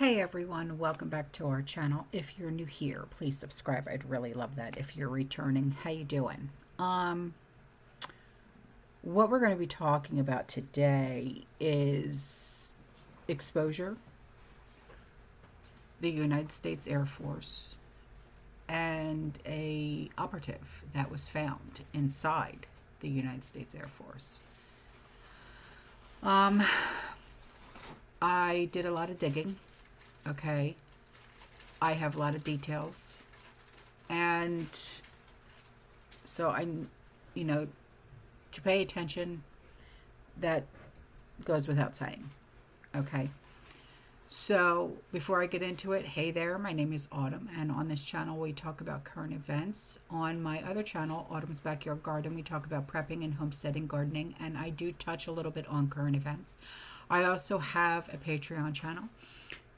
Hey everyone, welcome back to our channel. If you're new here, please subscribe. I'd really love that. If you're returning, how you doing? What we're going to be talking about today is exposure, the United States Air Force, and a operative that was found inside the United States Air Force. I did a lot of digging. Okay, I have a lot of details, and so you know, to pay attention, that goes without saying. Okay, so before I get into it, hey there, my name is Autumn, and on this channel we talk about current events. On my other channel, Autumn's Backyard Garden, we talk about prepping and homesteading, gardening, and I do touch a little bit on current events. I also have a Patreon channel.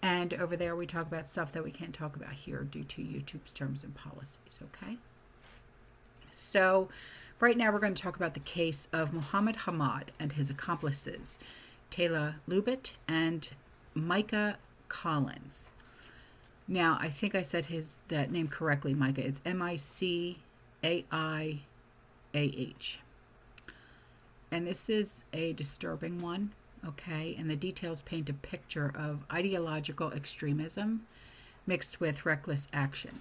And over there, we talk about stuff that we can't talk about here due to YouTube's terms and policies, okay? So, right now, we're going to talk about the case of Mohammed Hamad and his accomplices, Taylor Lubit and Micah Collins. Now, I think I said that name correctly, Micah. It's Micaiah. And this is a disturbing one. Okay, and the details paint a picture of ideological extremism mixed with reckless action.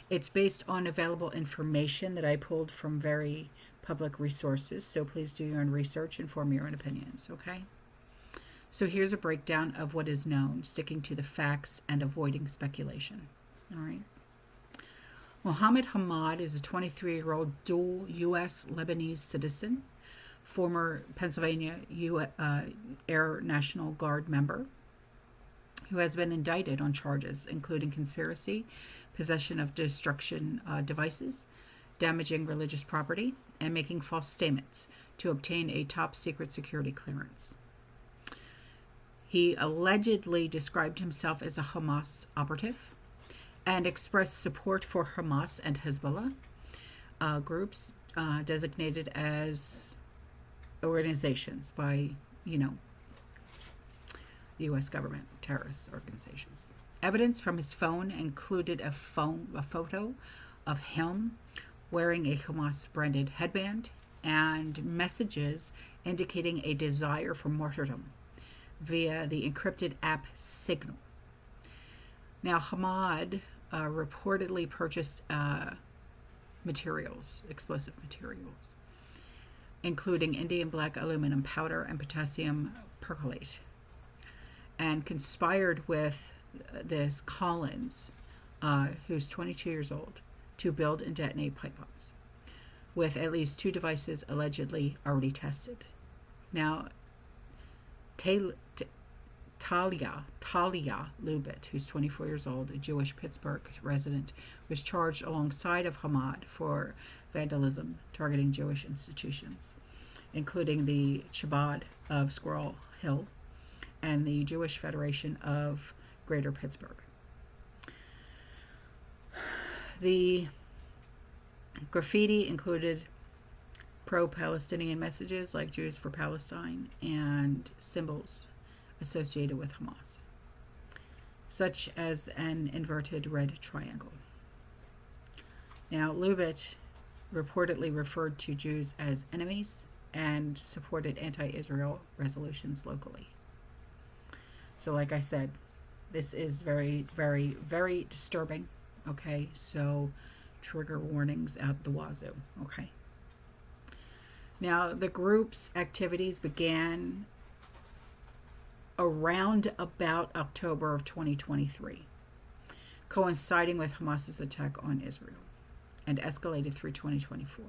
It's based on available information that I pulled from very public resources, so please do your own research and form your own opinions, okay? So here's a breakdown of what is known, sticking to the facts and avoiding speculation, all right? Mohammed Hamad is a 23-year-old dual U.S. Lebanese citizen, former Pennsylvania Air National Guard member, who has been indicted on charges including conspiracy, possession of destruction devices, damaging religious property, and making false statements to obtain a top secret security clearance. He allegedly described himself as a Hamas operative and expressed support for Hamas and Hezbollah groups designated as organizations by, the U.S. government, terrorist organizations. Evidence from his phone included a photo of him wearing a Hamas-branded headband and messages indicating a desire for martyrdom via the encrypted app Signal. Now, Hamad reportedly purchased explosive materials, including Indian black aluminum powder and potassium perchlorate, and conspired with this Collins, who's 22 years old, to build and detonate pipe bombs, with at least 2 devices allegedly already tested. Now, Talia Lubit, who's 24 years old, a Jewish Pittsburgh resident, was charged alongside of Hamad for vandalism targeting Jewish institutions, including the Chabad of Squirrel Hill and the Jewish Federation of Greater Pittsburgh. The graffiti included pro-Palestinian messages like Jews for Palestine and symbols associated with Hamas, such as an inverted red triangle. Now, Lubit reportedly referred to Jews as enemies and supported anti-Israel resolutions locally. So like I said, this is very, very, very disturbing, okay? So trigger warnings out the wazoo, okay? Now, the group's activities began around about October of 2023, coinciding with Hamas's attack on Israel, and escalated through 2024.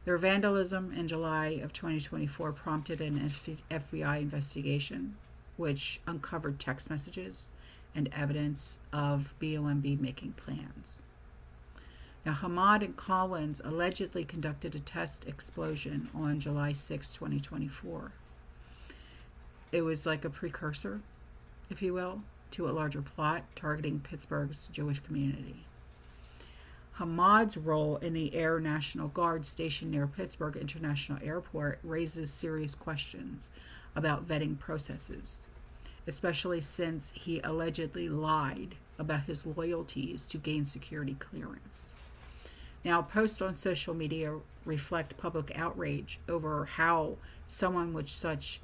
Their vandalism in July of 2024 prompted an FBI investigation, which uncovered text messages and evidence of BOMB making plans. Now, Hamad and Collins allegedly conducted a test explosion on July 6, 2024. It was like a precursor, if you will, to a larger plot targeting Pittsburgh's Jewish community. Hamad's role in the Air National Guard stationed near Pittsburgh International Airport raises serious questions about vetting processes especially since he allegedly lied about his loyalties to gain security clearance. Now, posts on social media reflect public outrage over how someone with such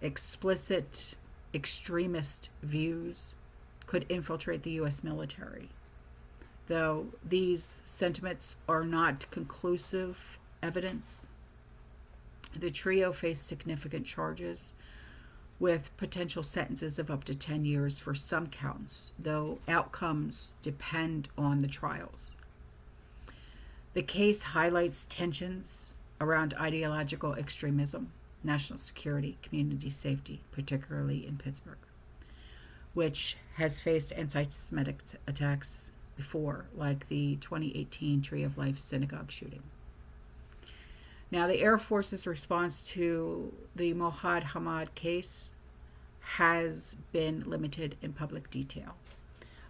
explicit extremist views could infiltrate the U.S. military. Though these sentiments are not conclusive evidence, the trio faced significant charges with potential sentences of up to 10 years for some counts, though outcomes depend on the trials. The case highlights tensions around ideological extremism, national security, community safety, particularly in Pittsburgh, which has faced anti-Semitic attacks before, like the 2018 Tree of Life synagogue shooting. Now, the Air Force's response to the Mohad Hamad case has been limited in public detail,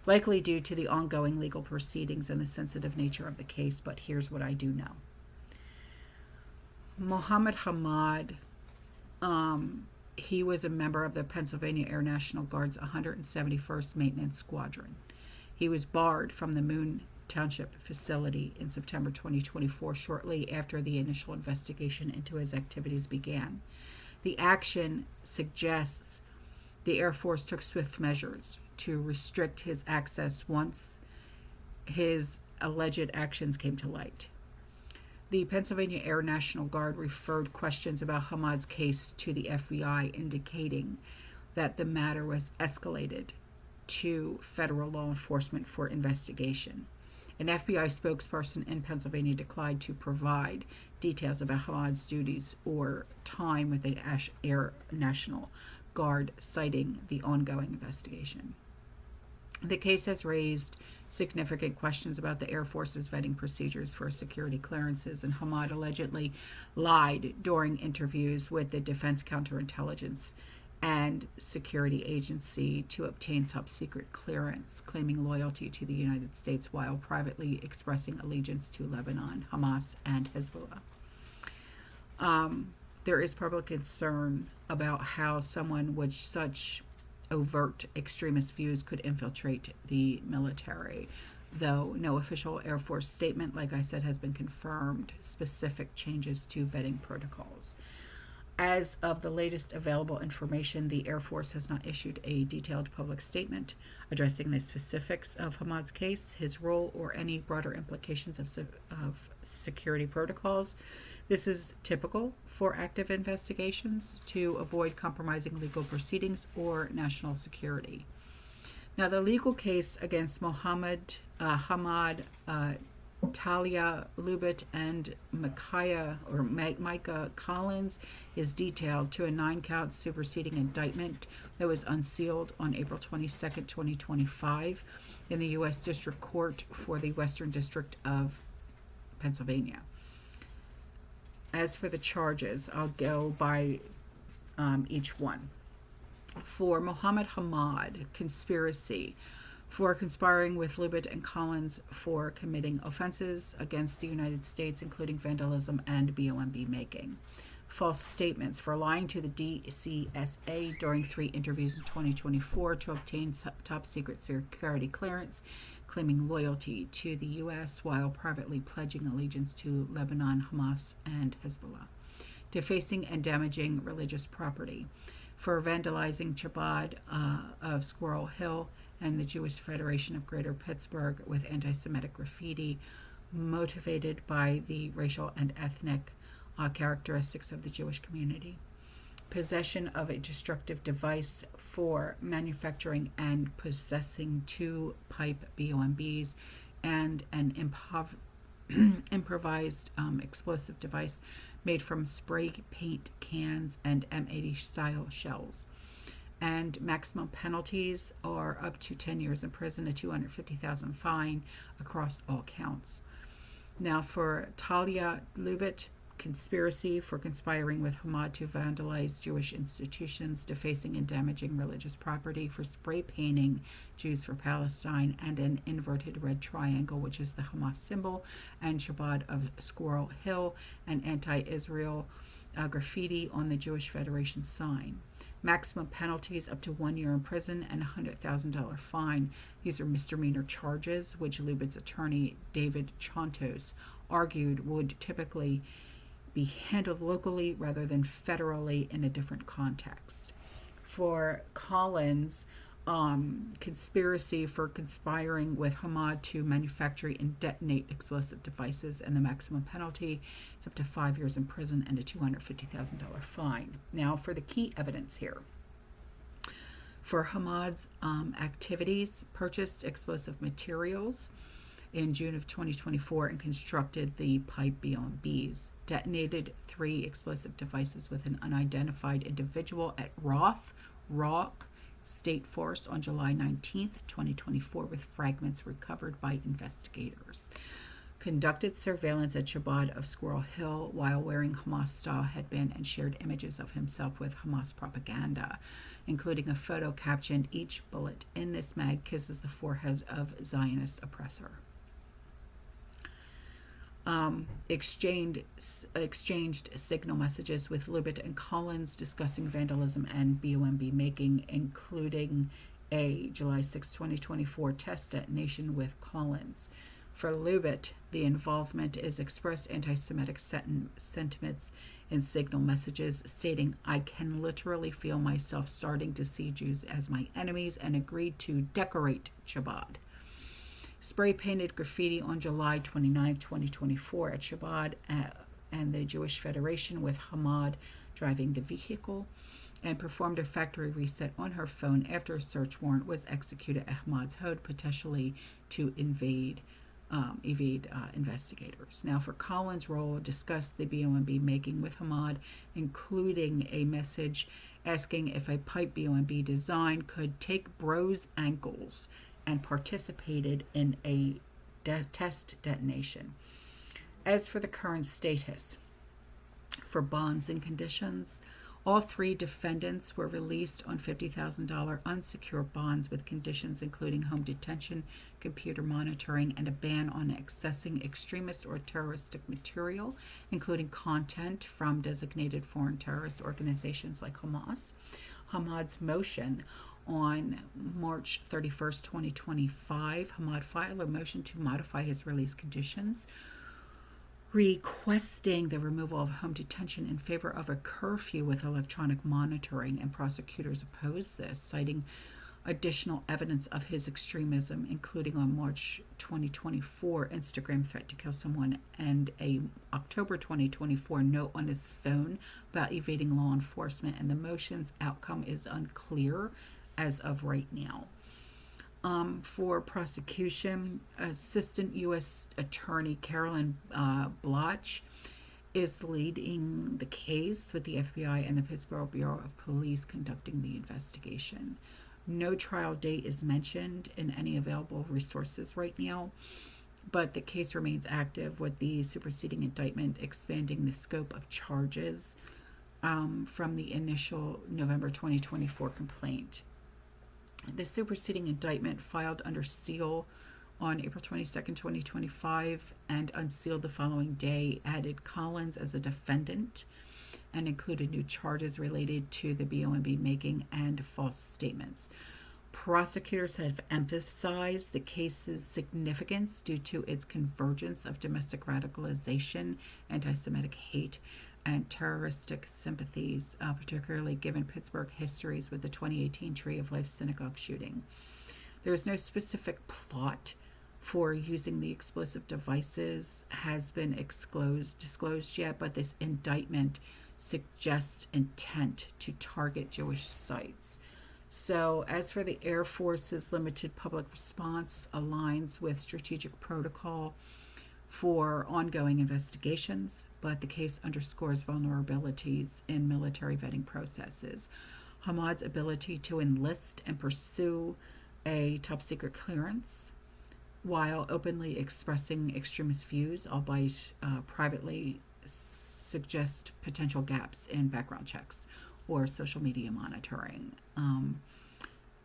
likely due to the ongoing legal proceedings and the sensitive nature of the case, but here's what I do know. Mohammed Hamad, he was a member of the Pennsylvania Air National Guard's 171st Maintenance Squadron. He was barred from the Moon Township facility in September 2024, shortly after the initial investigation into his activities began. The action suggests the Air Force took swift measures to restrict his access once his alleged actions came to light. The Pennsylvania Air National Guard referred questions about Hamad's case to the FBI, indicating that the matter was escalated to federal law enforcement for investigation. An FBI spokesperson in Pennsylvania declined to provide details about Hamad's duties or time with the Air National Guard, citing the ongoing investigation. The case has raised significant questions about the Air Force's vetting procedures for security clearances, and Hamad allegedly lied during interviews with the Defense Counterintelligence and Security Agency to obtain top-secret clearance, claiming loyalty to the United States while privately expressing allegiance to Lebanon, Hamas, and Hezbollah. There is public concern about how someone with such overt extremist views could infiltrate the military, though no official Air Force statement, like I said, has been confirmed specific changes to vetting protocols. As of the latest available information, the Air Force has not issued a detailed public statement addressing the specifics of Hamad's case, his role, or any broader implications of security protocols. This is typical for active investigations to avoid compromising legal proceedings or national security. Now, the legal case against Mohammed Hamad, Talia Lubit, and Micah Collins is detailed to a 9-count superseding indictment that was unsealed on April 22, 2025 in the U.S. District Court for the Western District of Pennsylvania. As for the charges, I'll go by each one. For Mohammed Hamad, conspiracy for conspiring with Lubit and Collins for committing offenses against the United States, including vandalism and BOMB making. False statements for lying to the DCSA during 3 interviews in 2024 to obtain top-secret security clearance, claiming loyalty to the U.S. while privately pledging allegiance to Lebanon, Hamas, and Hezbollah. Defacing and damaging religious property. For vandalizing Chabad of Squirrel Hill and the Jewish Federation of Greater Pittsburgh with anti-Semitic graffiti motivated by the racial and ethnic characteristics of the Jewish community. Possession of a destructive device for manufacturing and possessing 2 pipe BOMBs and an improvised explosive device made from spray paint cans and M80 style shells. And maximum penalties are up to 10 years in prison, a $250,000 fine across all counts. Now, for Talia Lubit, conspiracy for conspiring with Hamad to vandalize Jewish institutions, defacing and damaging religious property, for spray painting Jews for Palestine, and an inverted red triangle, which is the Hamas symbol, and Chabad of Squirrel Hill, and anti-Israel graffiti on the Jewish Federation sign. Maximum penalties up to 1 year in prison and a $100,000 fine. These are misdemeanor charges, which Lubit's attorney, David Chontos, argued would typically be handled locally rather than federally in a different context. For Collins, conspiracy for conspiring with Hamas to manufacture and detonate explosive devices, and the maximum penalty is up to 5 years in prison and a $250,000 fine. Now, for the key evidence here. For Hamad's activities, purchased explosive materials in June of 2024 and constructed the pipe BOMBs, detonated 3 explosive devices with an unidentified individual at Rock State Forest on July 19th, 2024, with fragments recovered by investigators. Conducted surveillance at Shabbat of Squirrel Hill while wearing Hamas-style headband and shared images of himself with Hamas propaganda, including a photo captioned, "Each bullet in this mag kisses the forehead of Zionist oppressor." Exchanged signal messages with Lubit and Collins discussing vandalism and BOMB making, including a July 6, 2024 test detonation with Collins. For Lubit, the involvement is expressed anti-Semitic sentiments in signal messages, stating, "I can literally feel myself starting to see Jews as my enemies," and agreed to decorate Chabad. Spray-painted graffiti on July 29, 2024 at Chabad and the Jewish Federation with Hamad driving the vehicle, and performed a factory reset on her phone after a search warrant was executed at Hamad's home, potentially to evade investigators. Now, for Collins' role, discussed the BOMB making with Hamad, including a message asking if a pipe BOMB design could take bros' ankles, and participated in a test detonation. As for the current status, for bonds and conditions, all 3 defendants were released on $50,000 unsecured bonds with conditions including home detention, computer monitoring, and a ban on accessing extremist or terroristic material, including content from designated foreign terrorist organizations like Hamas. Hamad's motion on March 31st, 2025, Hamad filed a motion to modify his release conditions, requesting the removal of home detention in favor of a curfew with electronic monitoring, and prosecutors opposed this, citing additional evidence of his extremism, including on March 2024 Instagram threat to kill someone and a October 2024 note on his phone about evading law enforcement, and the motion's outcome is unclear as of right now. For prosecution, Assistant U.S. Attorney Carolyn Bloch is leading the case, with the FBI and the Pittsburgh Bureau of Police conducting the investigation. No trial date is mentioned in any available resources right now, but the case remains active, with the superseding indictment expanding the scope of charges from the initial November 2024 complaint. The superseding indictment, filed under seal on April 22nd, 2025, and unsealed the following day, added Collins as a defendant and included new charges related to the BOMB making and false statements. Prosecutors have emphasized the case's significance due to its convergence of domestic radicalization, anti-Semitic hate, and terroristic sympathies, particularly given Pittsburgh histories with the 2018 Tree of Life synagogue shooting. There is no specific plot for using the explosive devices has been disclosed yet, but this indictment suggests intent to target Jewish sites. So, as for the Air Force's limited public response, aligns with strategic protocol for ongoing investigations, but the case underscores vulnerabilities in military vetting processes. Hamad's ability to enlist and pursue a top secret clearance while openly expressing extremist views, albeit privately, suggest potential gaps in background checks or social media monitoring.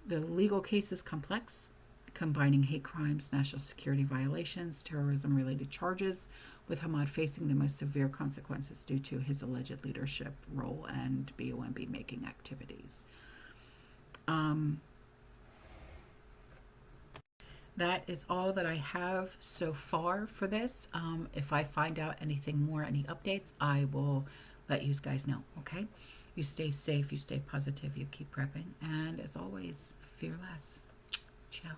The legal case is complex, combining hate crimes, national security violations, terrorism-related charges, with Hamas facing the most severe consequences due to his alleged leadership role and BOMB making activities. That is all that I have so far for this. If I find out anything more, any updates, I will let you guys know, okay? You stay safe, you stay positive, you keep prepping, and as always, fear less. Ciao.